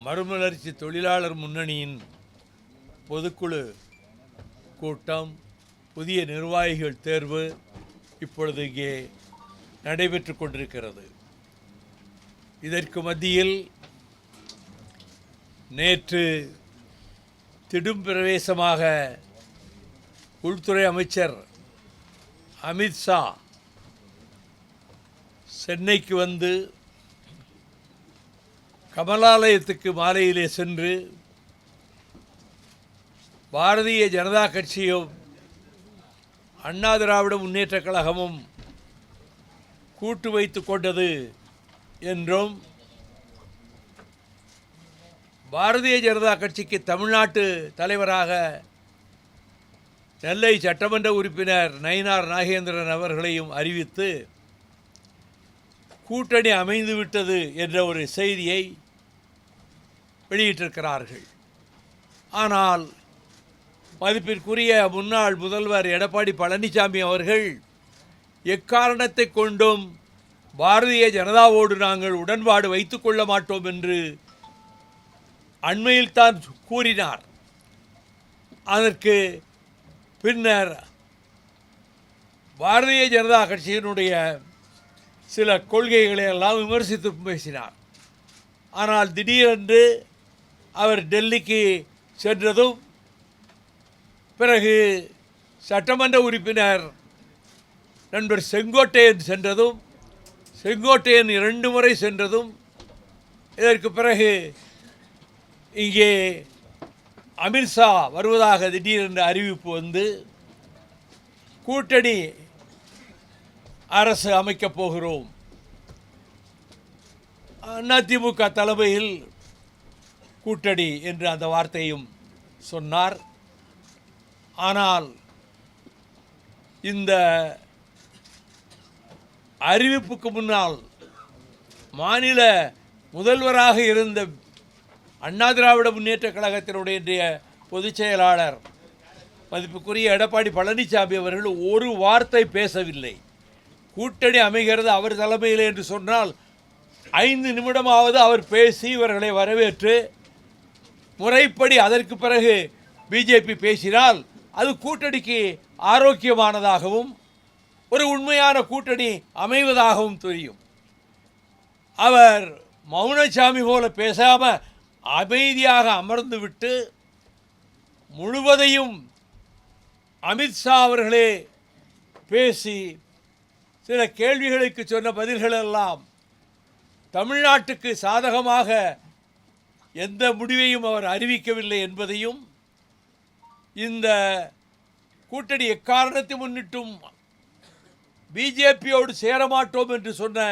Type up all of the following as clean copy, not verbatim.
மறுமலர்ச்சி தொழிலாளர் முன்னணியின் பொதுக்குழு கூட்டம், புதிய நிர்வாகிகள் தேர்வு இப்பொழுது இங்கே நடைபெற்று கொண்டிருக்கிறது. இதற்கு மத்தியில் நேற்று திடும் பிரவேசமாக உள்துறை அமைச்சர் அமித்ஷா சென்னைக்கு வந்து கமலாலயத்துக்கு மாலையிலே சென்று பாரதிய ஜனதா கட்சியும் அண்ணா திராவிட முன்னேற்றக் கழகமும் கூட்டு வைத்து கொண்டது என்றும், பாரதிய ஜனதா கட்சிக்கு தமிழ்நாட்டு தலைவராக நெல்லை சட்டமன்ற உறுப்பினர் நயினார் நாகேந்திரன் அவர்களையும் அறிவித்து கூட்டணி அமைந்துவிட்டது என்ற ஒரு செய்தியை வெளியிட்டிருக்கிறார்கள். ஆனால் மதிப்பிற்குரிய முன்னாள் முதல்வர் எடப்பாடி பழனிசாமி அவர்கள் எக்காரணத்தை கொண்டும் பாரதிய ஜனதாவோடு நாங்கள் உடன்பாடு வைத்துக் கொள்ள மாட்டோம் என்று அண்மையில்தான் கூறினார். அதற்கு பின்னர் பாரதிய ஜனதா கட்சியினுடைய சில கொள்கைகளை எல்லாம் விமர்சித்து பேசினார். ஆனால் திடீரென்று அவர் டெல்லிக்கு சென்றதும், பிறகு சட்டமன்ற உறுப்பினர் நண்பர் செங்கோட்டையன் சென்றதும், செங்கோட்டையன் 2 முறை சென்றதும், இதற்கு பிறகு இங்கே அமித்ஷா வருவதாக திடீரென்று அறிவிப்பு வந்து கூட்டணி அரசு அமைக்கப் போகிறோம், அதிமுக தலைமையில் கூட்டணி என்று அந்த வார்த்தையும் சொன்னார். ஆனால் இந்த அறிவிப்புக்கு முன்னால் மாநில முதல்வராக இருந்த அண்ணா திராவிட முன்னேற்றக் கழகத்தினுடைய பொதுச் செயலாளர் மதிப்புக்குரிய எடப்பாடி பழனிசாமி அவர்கள் ஒரு வார்த்தை பேசவில்லை. கூட்டணி அமைகிறது அவர் தலைமையில் என்று சொன்னால் 5 நிமிடமாவது அவர் பேசி இவர்களை வரவேற்று முறைப்படி அதற்கு பிறகு பிஜேபி பேசினால் அது கூட்டணிக்கு ஆரோக்கியமானதாகவும் ஒரு உண்மையான கூட்டணி அமைவதாகவும் தெரியும். அவர் மௌனசாமி போல பேசாமல் அமைதியாக அமர்ந்துவிட்டு முழுவதையும் அமித்ஷா அவர்களே பேசி சில கேள்விகளுக்கு சொன்ன பதில்களெல்லாம் தமிழ்நாட்டுக்கு சாதகமாக எந்த முடிவையும் அவர் அறிவிக்கவில்லை என்பதையும், இந்த கூட்டணி எக்காரணத்தை முன்னிட்டும் பிஜேபியோடு சேரமாட்டோம் என்று சொன்ன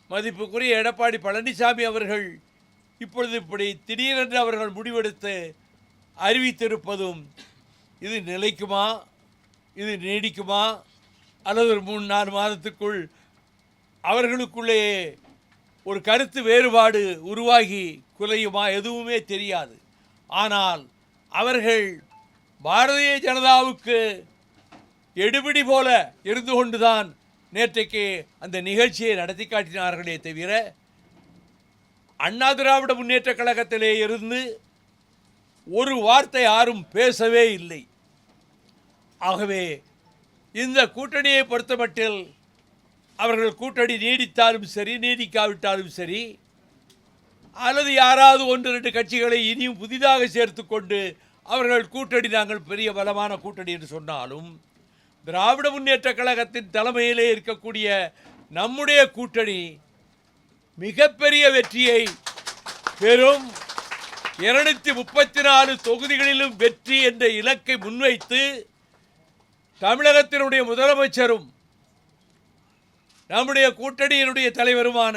மதிப்புக்குரிய எடப்பாடி பழனிசாமி அவர்கள் இப்பொழுது இப்படி திடீரென்று அவர்கள் முடிவெடுத்து அறிவித்திருப்பதும், இது நிலைக்குமா, இது நீடிக்குமா, அல்லது ஒரு 3-4 மாதத்துக்குள் அவர்களுக்குள்ளே ஒரு கருத்து வேறுபாடு உருவாகி குலையுமா, எதுவுமே தெரியாது. ஆனால் அவர்கள் பாரதிய ஜனதாவுக்கு எடுபிடி போல இருந்து கொண்டுதான் நேற்றைக்கு அந்த நிகழ்ச்சியை நடத்தி காட்டினார்களே தவிர, அண்ணா திராவிட முன்னேற்றக் கழகத்திலே இருந்து ஒரு வார்த்தை யாரும் பேசவே இல்லை. ஆகவே இந்த கூட்டணியை பொறுத்தமட்டில் அவர்கள் கூட்டணி நீடித்தாலும் சரி, நீடிக்காவிட்டாலும் சரி, அல்லது யாராவது 1-2 கட்சிகளை இனியும் புதிதாக சேர்த்து கொண்டு அவர்கள் கூட்டணி நாங்கள் பெரிய பலமான கூட்டணி என்று சொன்னாலும், திராவிட முன்னேற்றக் கழகத்தின் தலைமையிலே இருக்கக்கூடிய நம்முடைய கூட்டணி மிகப்பெரிய வெற்றியை பெறும். 234 தொகுதிகளிலும் வெற்றி என்ற இலக்கை முன்வைத்து தமிழகத்தினுடைய முதலமைச்சரும் நம்முடைய கூட்டணியினுடைய தலைவருமான,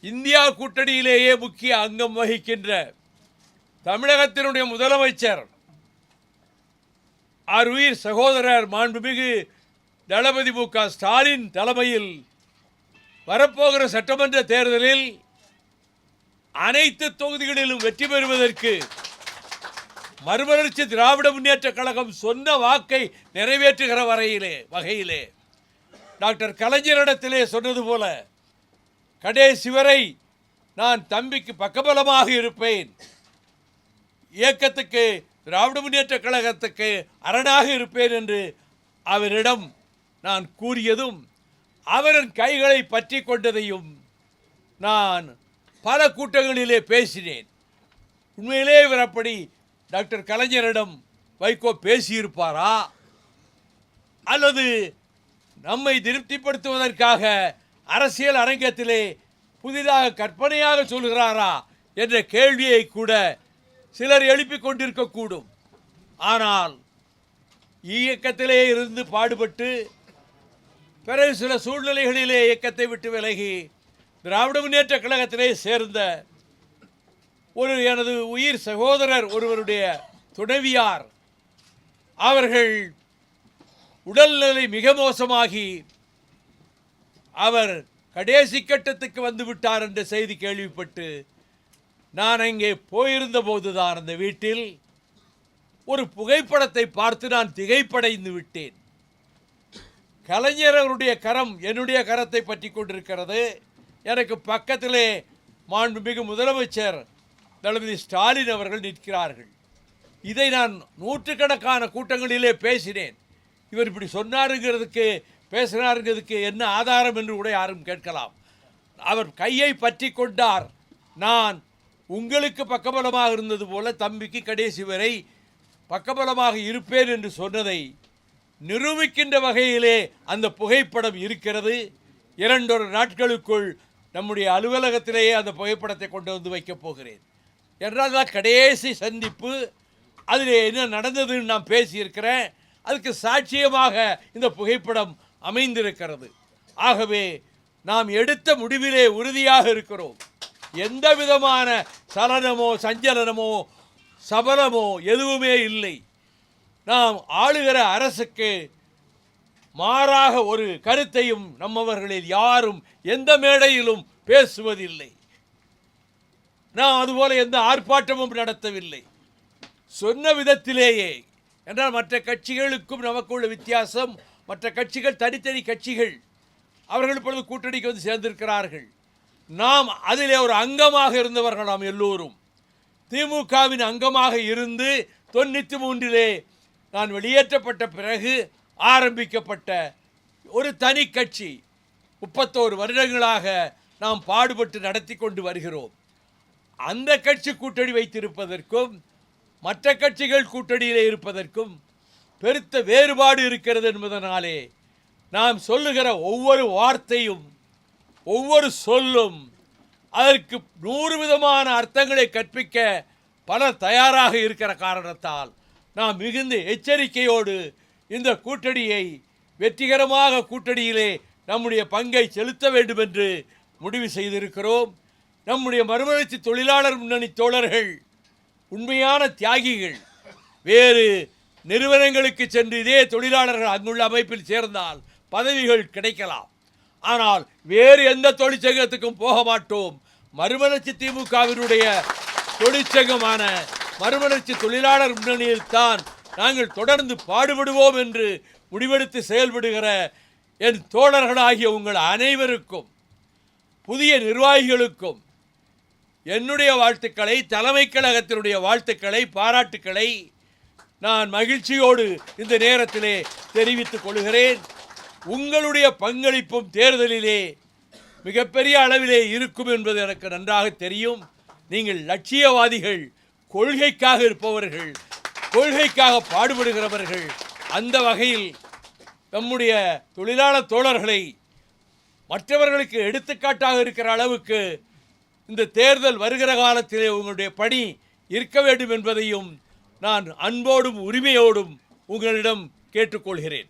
இந்தியா கூட்டணியிலேயே முக்கிய அங்கம் வகிக்கின்ற தமிழகத்தினுடைய முதலமைச்சர் ஆருயிர் சகோதரர் மாண்புமிகு தளபதி மு.க. ஸ்டாலின் தலைமையில் வரப்போகிற சட்டமன்ற தேர்தலில் அனைத்து தொகுதிகளிலும் வெற்றி பெறுவதற்கு மறுமலர்ச்சி திராவிட முன்னேற்றக் கழகம் சொன்ன வாக்கை நிறைவேற்றுகிற வகையிலே டாக்டர் கலைஞரிடத்திலே சொன்னது போல கடைசி வரை நான் தம்பிக்கு பக்கபலமாக இருப்பேன், இயக்கத்துக்கு திராவிட முன்னேற்ற கழகத்துக்கு அரணாக இருப்பேன் என்று அவரிடம் நான் கூறியதும் அவரின் கைகளை பற்றி கொண்டதையும் நான் பல கூட்டங்களிலே பேசினேன். உண்மையிலே இவர் அப்படி டாக்டர் கலைஞரிடம் வைகோ பேசியிருப்பாரா, அல்லது நம்மை திருப்திப்படுத்துவதற்காக அரசியல் அரங்கத்திலே புதிதாக கற்பனையாக சொல்கிறாரா என்ற கேள்வியை கூட சிலர் எழுப்பிக் கொண்டிருக்கக்கூடும். ஆனால் இயக்கத்திலே இருந்து பாடுபட்டு பிறகு சில சூழ்நிலைகளிலே இயக்கத்தை விட்டு விலகி திராவிட முன்னேற்ற கழகத்திலே சேர்ந்த ஒரு எனது உயிர் சகோதரர் ஒருவருடைய துணைவியார் அவர்கள் உடல்நிலை மிக மோசமாகி அவர் கடைசி கட்டத்துக்கு வந்து விட்டார் என்ற செய்தி கேள்விப்பட்டு நான் அங்கே போயிருந்த போதுதான் அந்த வீட்டில் ஒரு புகைப்படத்தை பார்த்து நான் திகைப்படைந்து விட்டேன். கலைஞர் அவருடைய கரம் என்னுடைய கரத்தை பற்றி கொண்டிருக்கிறது. எனக்கு பக்கத்திலே மாண்புமிகு முதலமைச்சர் தளபதி ஸ்டாலின் அவர்கள் நிற்கிறார்கள். இதை நான் நூற்றுக்கணக்கான கூட்டங்களிலே பேசினேன். இவர் இப்படி சொன்னாருங்கிறதுக்கு பேசினாருங்கிறதுக்கு என்ன ஆதாரம் என்று கூட யாரும் கேட்கலாம். அவர் கையை பற்றி கொண்டார். நான் உங்களுக்கு பக்கபலமாக இருந்தது போல தம்பிக்கு கடைசி வரை பக்கபலமாக இருப்பேன் என்று சொன்னதை நிரூபிக்கின்ற வகையிலே அந்த புகைப்படம் இருக்கிறது. 2 நாட்களுக்குள் நம்முடைய அலுவலகத்திலேயே அந்த புகைப்படத்தை கொண்டு வந்து வைக்கப் போகிறேன். என்றால் தான் கடைசி சந்திப்பு, அதில் என்ன நடந்ததுன்னு நான் பேசியிருக்கிறேன். அதுக்கு சாட்சியமாக இந்த புகைப்படம் அமைந்திருக்கிறது. ஆகவே நாம் எடுத்த முடிவிலே உறுதியாக இருக்கிறோம். எந்த விதமான சலனமோ சஞ்சலனமோ சபலமோ எதுவுமே இல்லை. நாம் ஆளுகிற அரசுக்கு மாறாக ஒரு கருத்தையும் நம்மவர்களில் யாரும் எந்த மேடையிலும் பேசுவதில்லை. நாம் அதுபோல எந்த ஆர்ப்பாட்டமும் நடத்தவில்லை. சொன்ன விதத்திலேயே. என்றால் மற்ற கட்சிகளுக்கும் நமக்கு உள்ள வித்தியாசம், மற்ற கட்சிகள் தனித்தனி கட்சிகள், அவர்கள் இப்பொழுது கூட்டணிக்கு வந்து சேர்ந்திருக்கிறார்கள். நாம் அதிலே ஒரு அங்கமாக இருந்தவர்கள். நாம் எல்லோரும் திமுகவின் அங்கமாக இருந்து 93 நான் வெளியேற்றப்பட்ட பிறகு ஆரம்பிக்கப்பட்ட ஒரு தனி கட்சி. 31 வருடங்களாக நாம் பாடுபட்டு நடத்தி கொண்டு வருகிறோம். அந்த கட்சி கூட்டணி வைத்திருப்பதற்கும் மற்ற கட்சிகள் கூட்டணியிலே இருப்பதற்கும் பெருத்த வேறுபாடு இருக்கிறது என்பதனாலே நாம் சொல்லுகிற ஒவ்வொரு வார்த்தையும் ஒவ்வொரு சொல்லும் அதற்கு 100 விதமான அர்த்தங்களை கற்பிக்க பலர் தயாராக இருக்கிற காரணத்தால் நாம் மிகுந்த எச்சரிக்கையோடு இந்த கூட்டணியை வெற்றிகரமாக கூட்டணியிலே நம்முடைய பங்கை செலுத்த வேண்டும் என்று முடிவு செய்திருக்கிறோம். நம்முடைய மறுமலர்ச்சி தொழிலாளர் முன்னணி தோழர்கள் உண்மையான தியாகிகள். வேறு நிறுவனங்களுக்கு சென்று இதே தொழிலாளர்கள் அங்குள்ள அமைப்பில் சேர்ந்தால் பதவிகள் கிடைக்கலாம். ஆனால் வேறு எந்த தொழிற்சங்கத்துக்கும் போக மாட்டோம். மறுமலர்ச்சி திமுகவினுடைய தொழிற்சங்கமான மறுமலர்ச்சி தொழிலாளர் முன்னணியில் தான் நாங்கள் தொடர்ந்து பாடுபடுவோம் என்று முடிவெடுத்து செயல்படுகிற என் தோழர்களாகிய உங்கள் அனைவருக்கும், புதிய நிர்வாகிகளுக்கும் என்னுடைய வாழ்த்துக்களை, தலைமை கழகத்தினுடைய வாழ்த்துக்களை, பாராட்டுக்களை நான் மகிழ்ச்சியோடு இந்த நேரத்திலே தெரிவித்துக் கொள்கிறேன். உங்களுடைய பங்களிப்பும் தேர்தலிலே மிகப்பெரிய அளவிலே இருக்கும் என்பது எனக்கு நன்றாக தெரியும். நீங்கள் லட்சியவாதிகள், கொள்கைக்காக இருப்பவர்கள், கொள்கைக்காக பாடுபடுகிறவர்கள். அந்த வகையில் நம்முடைய தொழிலாளர் தோழர்களை மற்றவர்களுக்கு எடுத்துக்காட்டாக இருக்கிற அளவுக்கு இந்த தேர்தல் வருகிற காலத்திலே உங்களுடைய பணி இருக்க வேண்டும் என்பதையும் நான் அன்போடும் உரிமையோடும் உங்களிடம் கேட்டுக்கொள்கிறேன்.